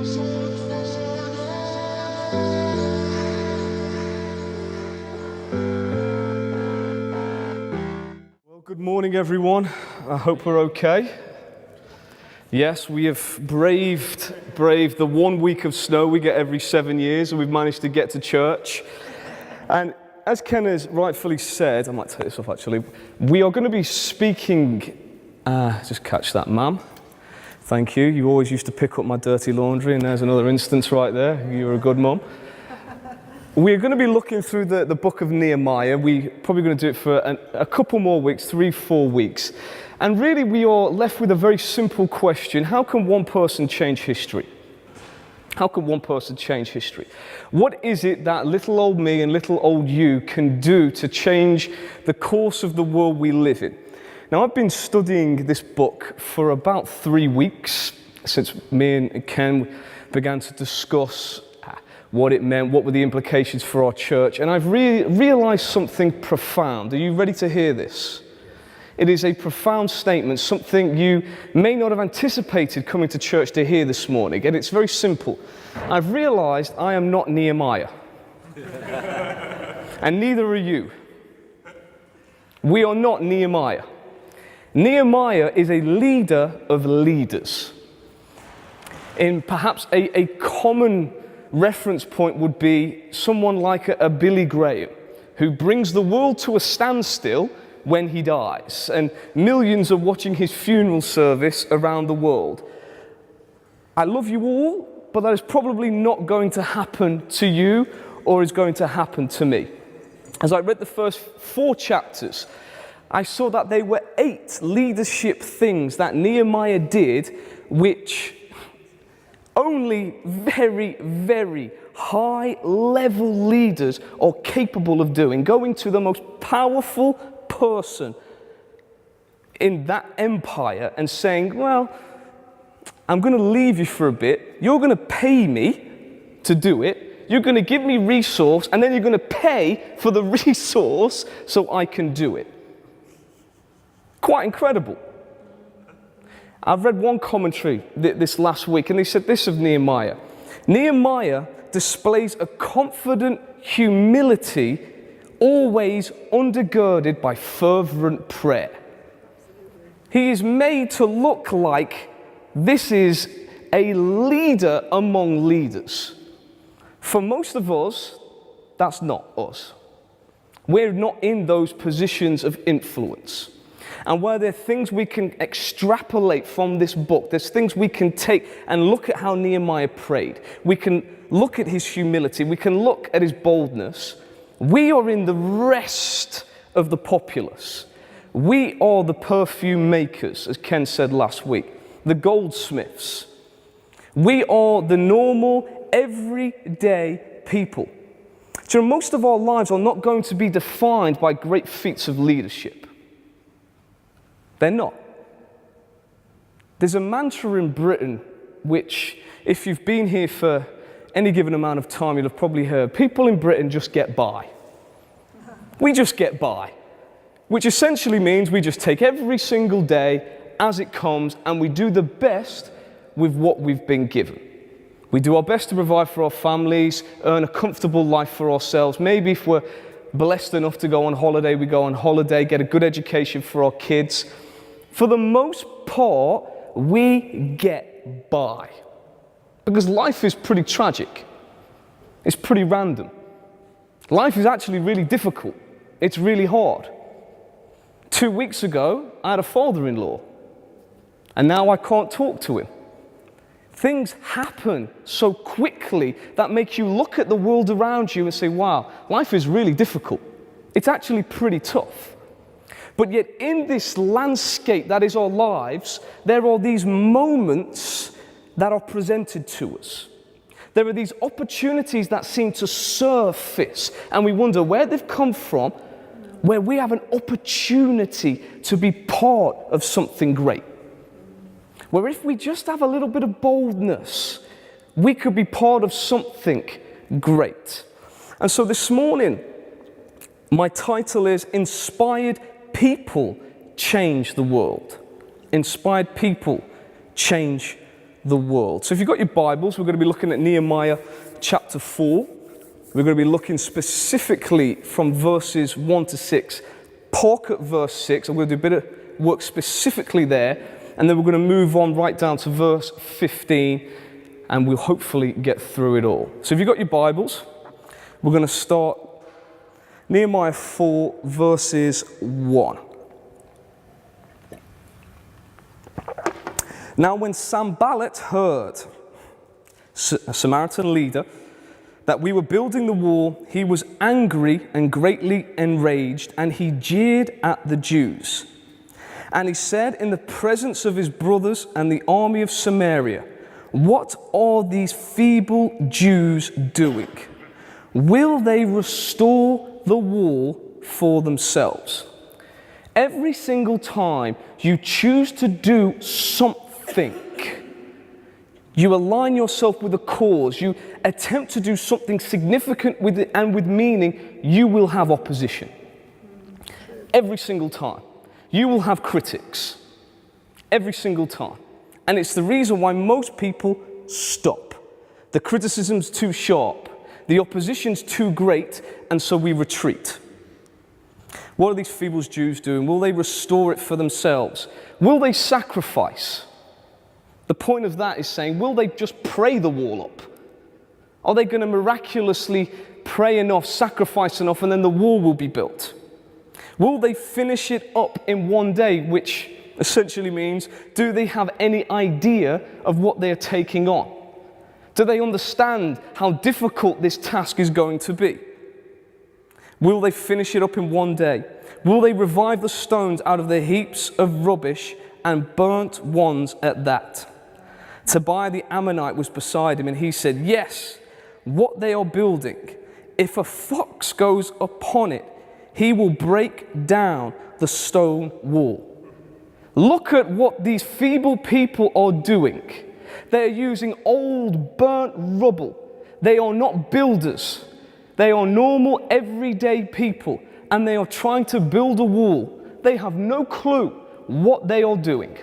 Well, good morning, everyone. I hope we're okay. Yes, we have braved the 1 week of snow we get every 7 years, and we've managed to get to church. And as Ken has rightfully said, I might take this off actually, we are going to be speaking, just catch that, ma'am. Thank you. You always used to pick up my dirty laundry, and there's another instance right there. You're a good mum. We're going to be looking through the book of Nehemiah. We're probably going to do it for a couple more weeks, 3-4 weeks. And really we are left with a very simple question. How can one person change history? How can one person change history? What is it that little old me and little old you can do to change the course of the world we live in? Now, I've been studying this book for about 3 weeks since me and Ken began to discuss what it meant, what were the implications for our church, and I've realized something profound. Are you ready to hear this? It is a profound statement, something you may not have anticipated coming to church to hear this morning, and it's very simple. I've realized I am not Nehemiah, and neither are you. We are not Nehemiah. Nehemiah is a leader of leaders. In perhaps a common reference point would be someone like a Billy Graham, who brings the world to a standstill when he dies, and millions are watching his funeral service around the world. I love you all, but that is probably not going to happen to you or is going to happen to me. As I read the first 4 chapters, I saw that there were 8 leadership things that Nehemiah did which only very, very high-level leaders are capable of doing. Going to the most powerful person in that empire and saying, well, I'm going to leave you for a bit. You're going to pay me to do it. You're going to give me resource, and then you're going to pay for the resource so I can do it. Quite incredible. I've read one commentary this last week, and they said this of Nehemiah. Nehemiah displays a confident humility, always undergirded by fervent prayer. He is made to look like this is a leader among leaders. For most of us, that's not us. We're not in those positions of influence. And where there are things we can extrapolate from this book, there's things we can take and look at how Nehemiah prayed. We can look at his humility. We can look at his boldness. We are in the rest of the populace. We are the perfume makers, as Ken said last week, the goldsmiths. We are the normal, everyday people. So most of our lives are not going to be defined by great feats of leadership. They're not. There's a mantra in Britain which, if you've been here for any given amount of time, you'll have probably heard. People in Britain just get by. We just get by. Which essentially means we just take every single day as it comes and we do the best with what we've been given. We do our best to provide for our families, earn a comfortable life for ourselves. Maybe if we're blessed enough to go on holiday, we go on holiday, get a good education for our kids. For the most part, we get by. Because life is pretty tragic. It's pretty random. Life is actually really difficult. It's really hard. 2 weeks ago, I had a father-in-law, and now I can't talk to him. Things happen so quickly that make you look at the world around you and say, wow, life is really difficult. It's actually pretty tough. But yet in this landscape that is our lives, there are these moments that are presented to us. There are these opportunities that seem to surface, and we wonder where they've come from, where we have an opportunity to be part of something great. Where if we just have a little bit of boldness, we could be part of something great. And so this morning, my title is Inspired People Change the World. Inspired people change the world. So if you've got your Bibles, we're going to be looking at Nehemiah chapter 4. We're going to be looking specifically from verses 1 to 6. Park at verse 6. I'm going to do a bit of work specifically there, and then we're going to move on right down to verse 15, and we'll hopefully get through it all. So if you've got your Bibles, we're going to start Nehemiah 4, verses 1. Now when Sanballat heard, a Samaritan leader, that we were building the wall, he was angry and greatly enraged, and he jeered at the Jews. And he said in the presence of his brothers and the army of Samaria, "What are these feeble Jews doing? Will they restore the wall for themselves?" Every single time you choose to do something, you align yourself with a cause, you attempt to do something significant with it and with meaning, you will have opposition. Every single time. You will have critics. Every single time. And it's the reason why most people stop. The criticism's too sharp. The opposition's too great, and so we retreat. What are these feeble Jews doing? Will they restore it for themselves? Will they sacrifice? The point of that is saying, will they just pray the wall up? Are they going to miraculously pray enough, sacrifice enough, and then the wall will be built? Will they finish it up in one day, which essentially means, do they have any idea of what they are taking on? Do they understand how difficult this task is going to be? Will they finish it up in one day? Will they revive the stones out of the heaps of rubbish and burnt ones at that? Tobiah the Ammonite was beside him, and he said, "Yes, what they are building, if a fox goes upon it, he will break down the stone wall." Look at what these feeble people are doing. They are using old, burnt rubble. They are not builders. They are normal, everyday people, and they are trying to build a wall. They have no clue what they are doing.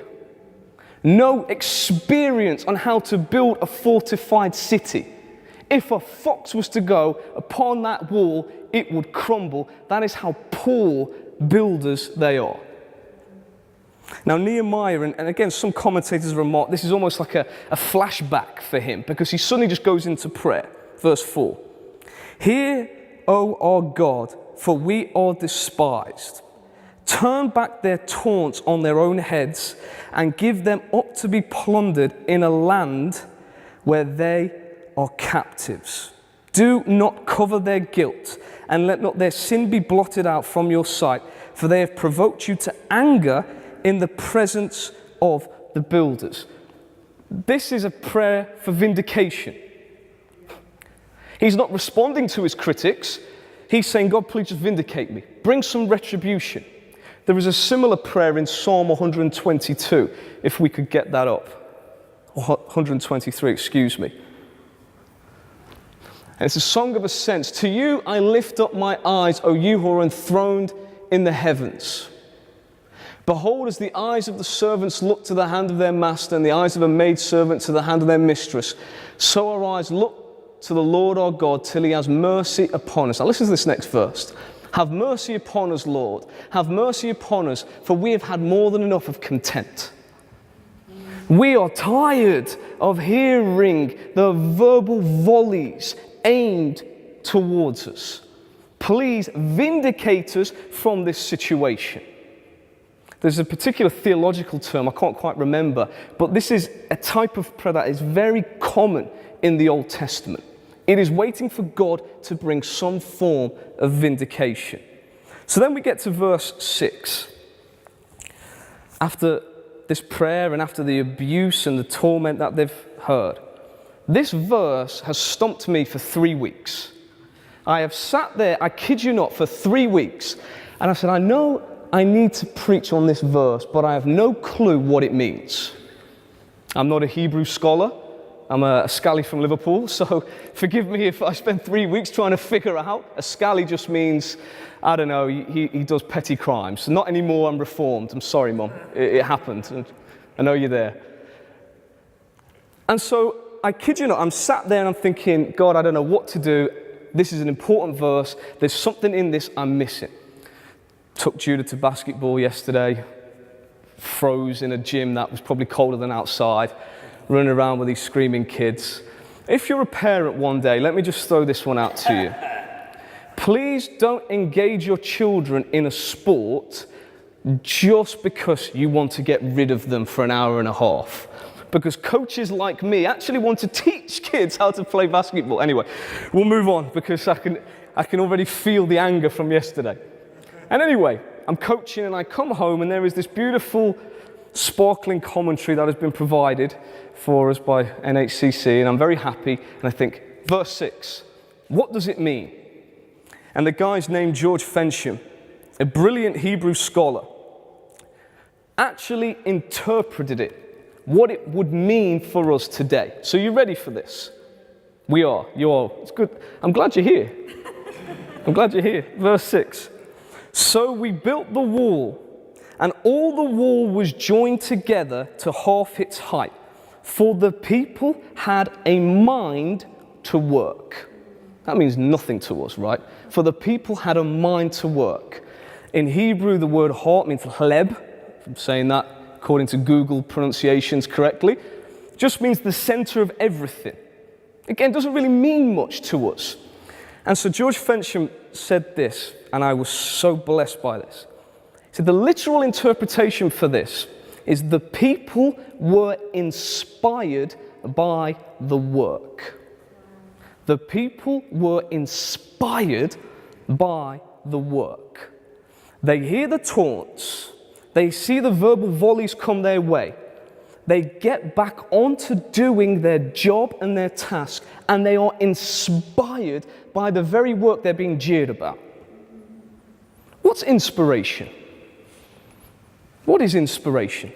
No experience on how to build a fortified city. If a fox was to go upon that wall, it would crumble. That is how poor builders they are. Now Nehemiah, and again some commentators remark, this is almost like a flashback for him, because he suddenly just goes into prayer. Verse 4. "Hear, O our God, for we are despised. Turn back their taunts on their own heads, and give them up to be plundered in a land where they are captives. Do not cover their guilt, and let not their sin be blotted out from your sight, for they have provoked you to anger in the presence of the builders." This is a prayer for vindication. He's not responding to his critics. He's saying, "God, please just vindicate me. Bring some retribution." There is a similar prayer in Psalm 122, if we could get that up. Or 123, excuse me. And it's a song of ascents. "To you I lift up my eyes, O you who are enthroned in the heavens. Behold, as the eyes of the servants look to the hand of their master, and the eyes of a maidservant to the hand of their mistress, so our eyes look to the Lord our God till he has mercy upon us." Now listen to this next verse. "Have mercy upon us, Lord. Have mercy upon us, for we have had more than enough of content." We are tired of hearing the verbal volleys aimed towards us. Please vindicate us from this situation. There's a particular theological term, I can't quite remember, but this is a type of prayer that is very common in the Old Testament. It is waiting for God to bring some form of vindication. So then we get to verse 6. After this prayer and after the abuse and the torment that they've heard, this verse has stumped me for 3 weeks. I have sat there, I kid you not, for 3 weeks, and I said, I know I need to preach on this verse, but I have no clue what it means. I'm not a Hebrew scholar. I'm a scally from Liverpool, so forgive me if I spend 3 weeks trying to figure out. A scally just means, I don't know, he does petty crimes. Not anymore, I'm reformed. I'm sorry, Mum. It happened. I know you're there. And so, I kid you not, I'm sat there and I'm thinking, God, I don't know what to do. This is an important verse. There's something in this I'm missing. Took Judah to basketball yesterday. Froze in a gym that was probably colder than outside. Running around with these screaming kids. If you're a parent one day, let me just throw this one out to you. Please don't engage your children in a sport just because you want to get rid of them for an hour and a half. Because coaches like me actually want to teach kids how to play basketball. Anyway, we'll move on because I can already feel the anger from yesterday. And anyway, I'm coaching and I come home and there is this beautiful sparkling commentary that has been provided for us by NHCC, and I'm very happy. And I think, verse 6, what does it mean? And the guy's named George Fensham, a brilliant Hebrew scholar, actually interpreted it, what it would mean for us today. So you ready for this? We are. You are. It's good. I'm glad you're here. I'm glad you're here. Verse 6. So we built the wall, and all the wall was joined together to half its height, for the people had a mind to work. That means nothing to us, right? For the people had a mind to work. In Hebrew, the word heart means hleb. If I'm saying that according to Google pronunciations correctly, just means the center of everything. Again, doesn't really mean much to us. And so George Fensham said this, and I was so blessed by this. He said the literal interpretation for this is the people were inspired by the work. The people were inspired by the work. They hear the taunts. They see the verbal volleys come their way. They get back onto doing their job and their task, and they are inspired by the very work they're being jeered about. What's inspiration? What is inspiration?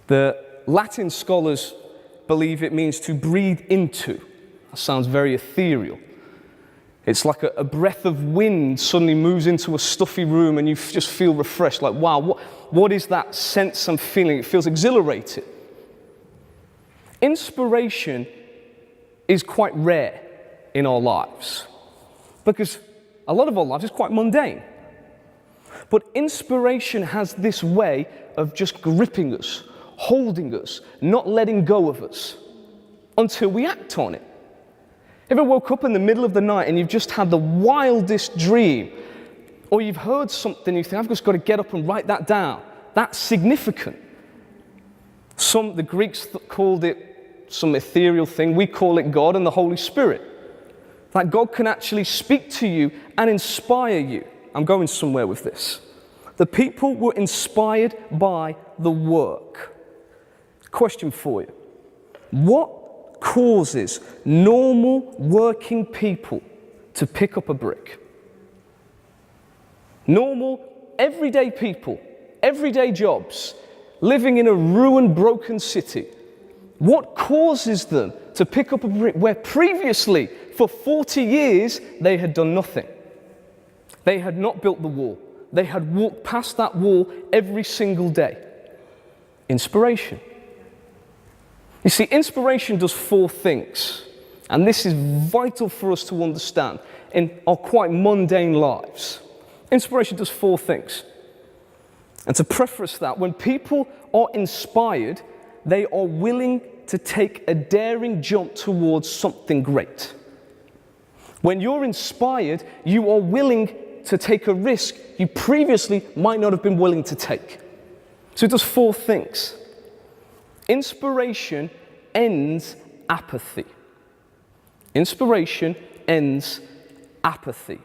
The Latin scholars believe it means to breathe into. That sounds very ethereal. It's like a breath of wind suddenly moves into a stuffy room and you just feel refreshed. Like, wow, what is that sense I'm feeling? It feels exhilarating. Inspiration is quite rare in our lives because a lot of our lives is quite mundane. But inspiration has this way of just gripping us, holding us, not letting go of us until we act on it. Ever woke up in the middle of the night and you've just had the wildest dream, or you've heard something you think, I've just got to get up and write that down. That's significant. The Greeks called it some ethereal thing. We call it God and the Holy Spirit. That God can actually speak to you and inspire you. I'm going somewhere with this. The people were inspired by the work. Question for you. What causes normal working people to pick up a brick? Normal, everyday people, everyday jobs, living in a ruined, broken city. What causes them to pick up a brick where previously, for 40 years, they had done nothing? They had not built the wall. They had walked past that wall every single day. Inspiration. You see, inspiration does four things, and this is vital for us to understand in our quite mundane lives. Inspiration does four things. And to preface that, when people are inspired, they are willing to take a daring jump towards something great. When you're inspired, you are willing to take a risk you previously might not have been willing to take. So it does four things. Inspiration ends apathy. Inspiration ends apathy.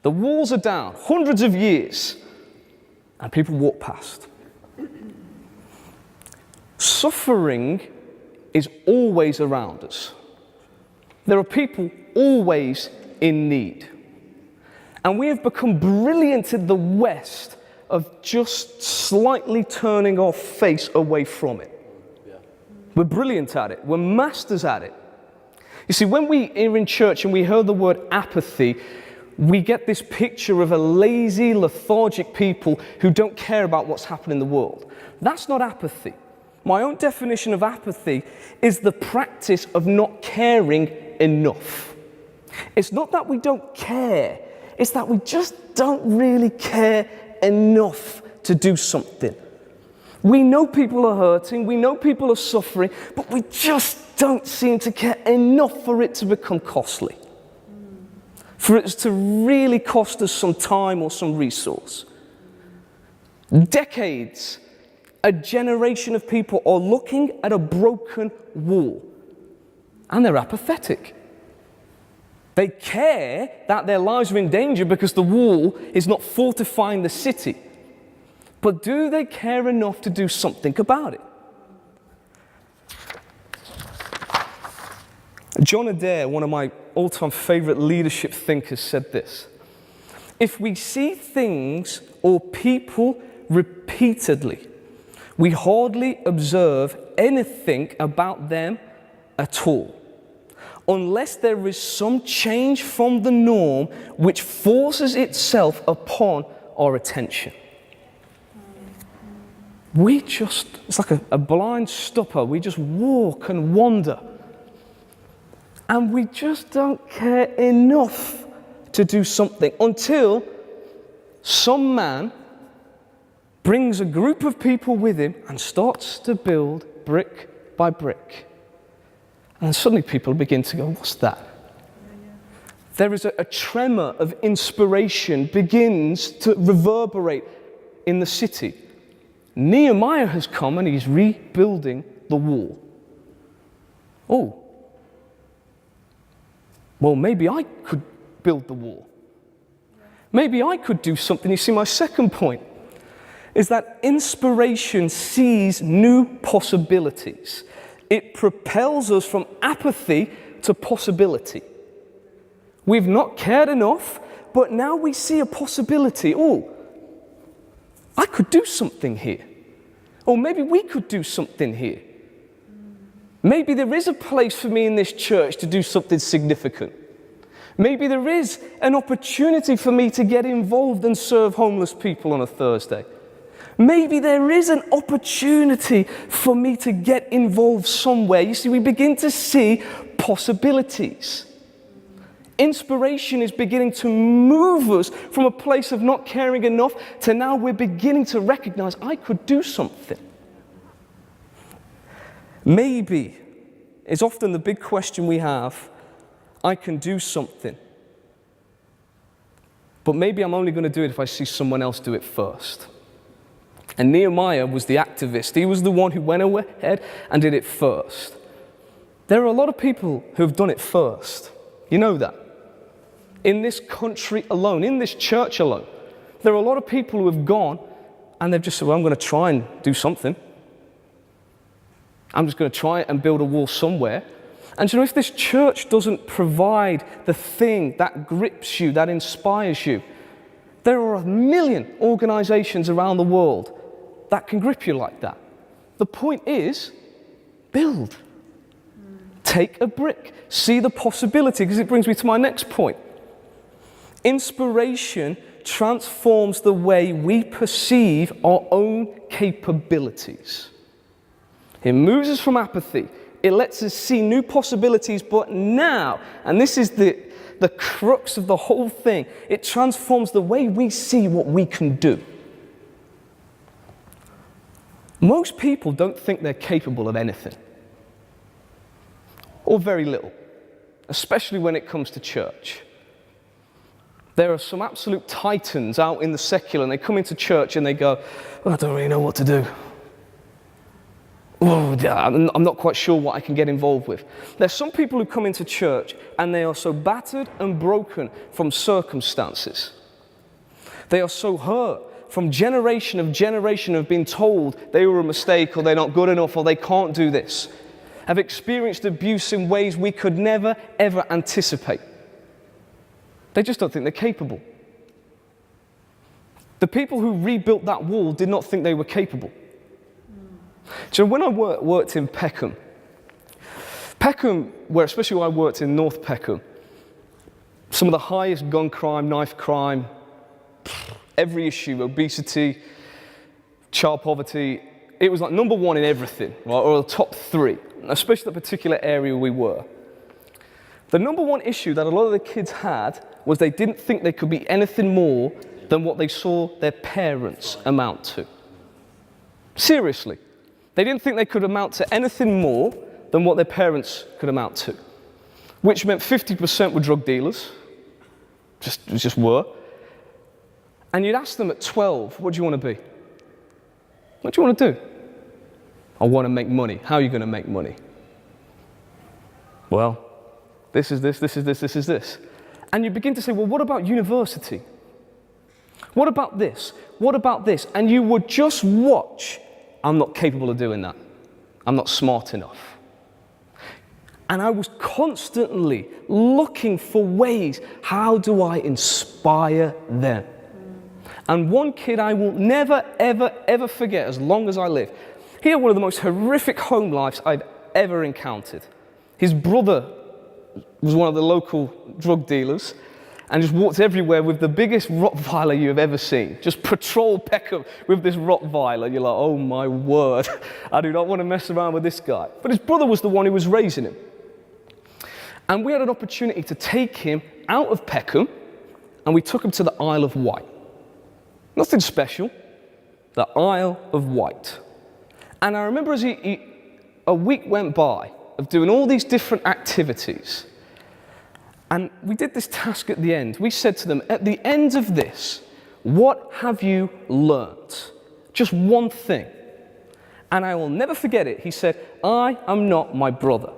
The walls are down, hundreds of years, and people walk past. Suffering is always around us. There are people always in need. And we have become brilliant in the West of just slightly turning our face away from it. We're brilliant at it. We're masters at it. You see, when we are in church and we hear the word apathy, we get this picture of a lazy, lethargic people who don't care about what's happening in the world. That's not apathy. My own definition of apathy is the practice of not caring enough. It's not that we don't care, it's that we just don't really care enough to do something. We know people are hurting, we know people are suffering, but we just don't seem to care enough for it to become costly. For it to really cost us some time or some resource. Decades, a generation of people are looking at a broken wall and they're apathetic. They care that their lives are in danger because the wall is not fortifying the city. But do they care enough to do something about it? John Adair, one of my all-time favorite leadership thinkers, said this: if we see things or people repeatedly, we hardly observe anything about them at all, unless there is some change from the norm which forces itself upon our attention. It's like a blind stopper. We just walk and wander. And we just don't care enough to do something until some man brings a group of people with him and starts to build brick by brick. And suddenly people begin to go, what's that? There is a tremor of inspiration begins to reverberate in the city. Nehemiah has come and he's rebuilding the wall. Oh, well, maybe I could build the wall. Maybe I could do something. You see, my second point is that inspiration sees new possibilities. It propels us from apathy to possibility. We've not cared enough, but now we see a possibility. Oh, I could do something here. Or maybe we could do something here. Maybe there is a place for me in this church to do something significant. Maybe there is an opportunity for me to get involved and serve homeless people on a Thursday. Maybe there is an opportunity for me to get involved somewhere. You see, we begin to see possibilities. Inspiration is beginning to move us from a place of not caring enough to now we're beginning to recognize I could do something. Maybe is often the big question we have. I can do something. But maybe I'm only going to do it if I see someone else do it first. And Nehemiah was the activist. He was the one who went ahead and did it first. There are a lot of people who have done it first. You know that. In this country alone, in this church alone, there are a lot of people who have gone and they've just said, well, I'm going to try and do something. I'm just going to try and build a wall somewhere. And you know, if this church doesn't provide the thing that grips you, that inspires you, there are a million organizations around the world that can grip you like that. The point is, build. Take a brick. See the possibility, because it brings me to my next point. Inspiration transforms the way we perceive our own capabilities. It moves us from apathy. It lets us see new possibilities, but now, and this is the crux of the whole thing, it transforms the way we see what we can do. Most people don't think they're capable of anything, or very little, especially when it comes to church. There are some absolute titans out in the secular, and they come into church and they go, well, I don't really know what to do. Oh, I'm not quite sure what I can get involved with. There's some people who come into church and they are so battered and broken from circumstances. They are so hurt from generation of being told they were a mistake, or they're not good enough, or they can't do this. Have experienced abuse in ways we could never, ever anticipate. They just don't think they're capable. The people who rebuilt that wall did not think they were capable. So when I worked in Peckham, where especially where I worked in North Peckham, some of the highest gun crime, knife crime, every issue, obesity, child poverty, it was like number one in everything, right? Or the top three, especially the particular area we were. The number one issue that a lot of the kids had was they didn't think they could be anything more than what they saw their parents amount to. Seriously. They didn't think they could amount to anything more than what their parents could amount to. Which meant 50% were drug dealers. Just were. And you'd ask them at 12, what do you want to be? What do you want to do? I want to make money. How are you going to make money? Well, this is this, this is this, this is this. And you begin to say, well, what about university? What about this? What about this? And you would just watch, I'm not capable of doing that. I'm not smart enough. And I was constantly looking for ways, how do I inspire them? And one kid I will never, ever, ever forget as long as I live. He had one of the most horrific home lives I've ever encountered. His brother was one of the local drug dealers and just walked everywhere with the biggest Rottweiler you have ever seen. Just patrol Peckham with this Rottweiler. You're like, oh my word, I do not want to mess around with this guy. But his brother was the one who was raising him. And we had an opportunity to take him out of Peckham, and we took him to the Isle of Wight. Nothing special, the Isle of Wight. And I remember as a week went by of doing all these different activities, and we did this task at the end. We said to them, at the end of this, what have you learnt? Just one thing. And I will never forget it. He said, I am not my brother.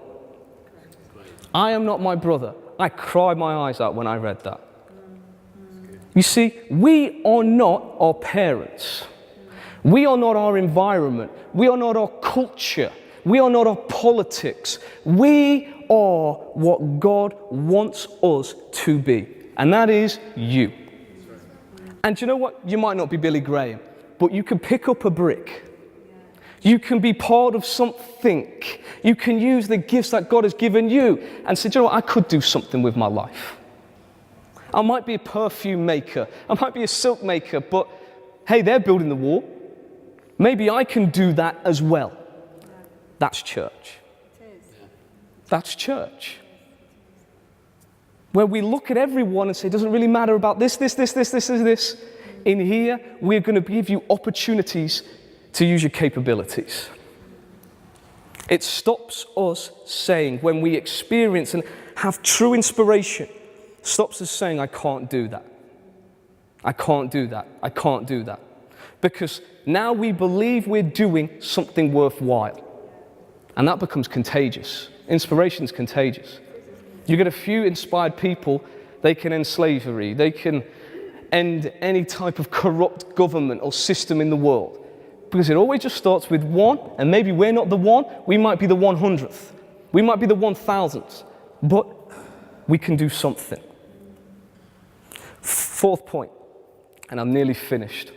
I am not my brother. I cried my eyes out when I read that. You see, we are not our parents. We are not our environment. We are not our culture. We are not our politics. We are what God wants us to be. And that is you. And do you know what? You might not be Billy Graham, but you can pick up a brick. You can be part of something. You can use the gifts that God has given you and say, do you know what? I could do something with my life. I might be a perfume maker. I might be a silk maker, but hey, they're building the wall. Maybe I can do that as well. That's church. That's church. Where we look at everyone and say, it doesn't really matter about this. In here, we're going to give you opportunities to use your capabilities. It stops us saying, when we experience and have true inspiration, stops us saying, I can't do that. I can't do that. I can't do that. Because now we believe we're doing something worthwhile. And that becomes contagious. Inspiration's contagious. You get a few inspired people, they can end slavery, they can end any type of corrupt government or system in the world. Because it always just starts with one, and maybe we're not the one, we might be the 100th, we might be the 1000th, but we can do something. Fourth point, and I'm nearly finished.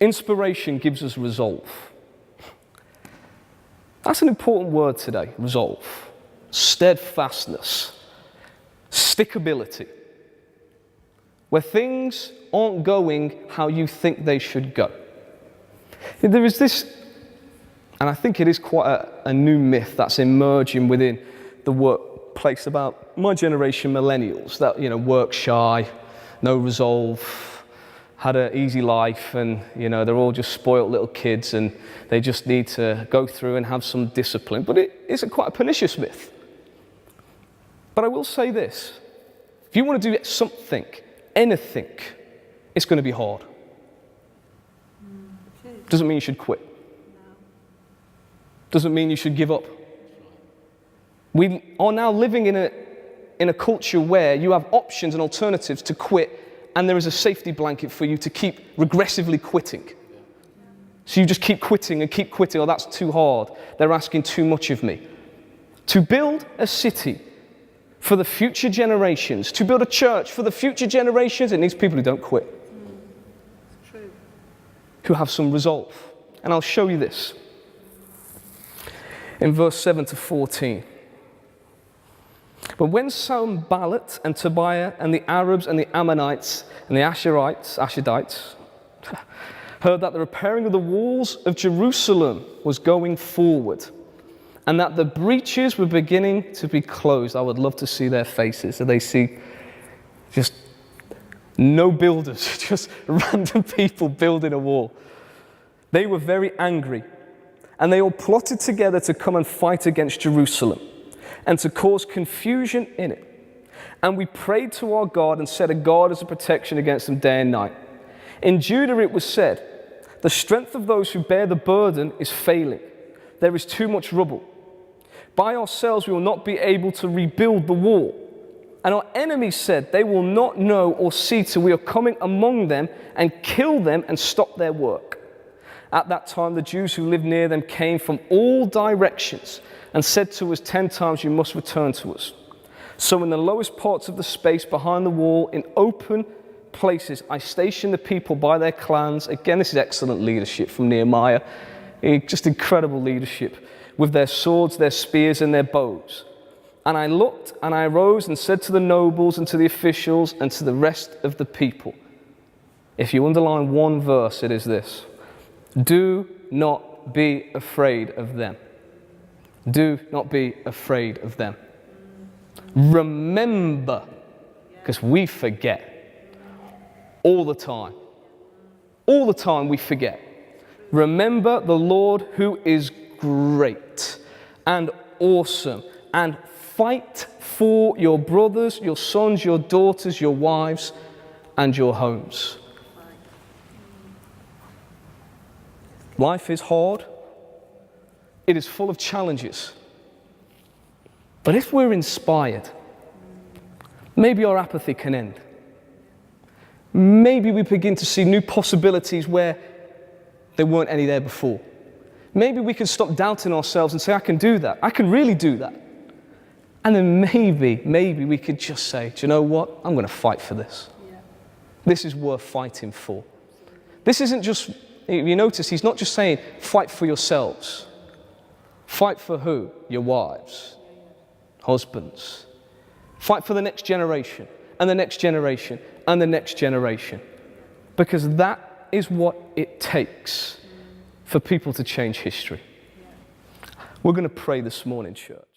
Inspiration gives us resolve. That's an important word today, resolve. Steadfastness, stickability. Where things aren't going how you think they should go. There is this, and I think it is quite a new myth that's emerging within the workplace about my generation, millennials, that, work shy, no resolve, had an easy life, and, they're all just spoiled little kids, and they just need to go through and have some discipline. But it is quite a pernicious myth. But I will say this, if you want to do something, anything, it's going to be hard. Doesn't mean you should quit. Doesn't mean you should give up. We are now living in a culture where you have options and alternatives to quit, and there is a safety blanket for you to keep regressively quitting. So you just keep quitting and keep quitting. Oh, that's too hard. They're asking too much of me. To build a city for the future generations, to build a church for the future generations, it needs people who don't quit. Who have some resolve. And I'll show you this. In verse 7 to 14. But when Sanballat and Tobiah and the Arabs and the Ammonites and the Asherites heard that the repairing of the walls of Jerusalem was going forward, and that the breaches were beginning to be closed. I would love to see their faces, so they see just no builders, just random people building a wall. They were very angry, and they all plotted together to come and fight against Jerusalem and to cause confusion in it. And we prayed to our God and set a guard as a protection against them day and night. In Judah it was said, the strength of those who bear the burden is failing. There is too much rubble. By ourselves we will not be able to rebuild the wall. And our enemies said, they will not know or see till we are coming among them and kill them and stop their work. At that time the Jews who lived near them came from all directions and said to us 10 times, you must return to us. So in the lowest parts of the space behind the wall, in open places, I stationed the people by their clans. Again, this is excellent leadership from Nehemiah. Just incredible leadership, with their swords, their spears, and their bows. And I looked, and I arose and said to the nobles and to the officials and to the rest of the people, if you underline one verse, it is this: do not be afraid of them. Do not be afraid of them. Remember, because we forget all the time. All the time we forget. Remember the Lord who is great and awesome, and fight for your brothers, your sons, your daughters, your wives, and your homes. Life is hard. It is full of challenges. But if we're inspired, maybe our apathy can end. Maybe we begin to see new possibilities where there weren't any there before. Maybe we can stop doubting ourselves and say, I can do that. I can really do that. And then maybe we could just say, do you know what? I'm going to fight for this. Yeah. This is worth fighting for. This isn't just, you notice, he's not just saying, fight for yourselves. Fight for who? Your wives, husbands. Fight for the next generation, and the next generation, and the next generation. Because that is what it takes for people to change history. We're going to pray this morning, church.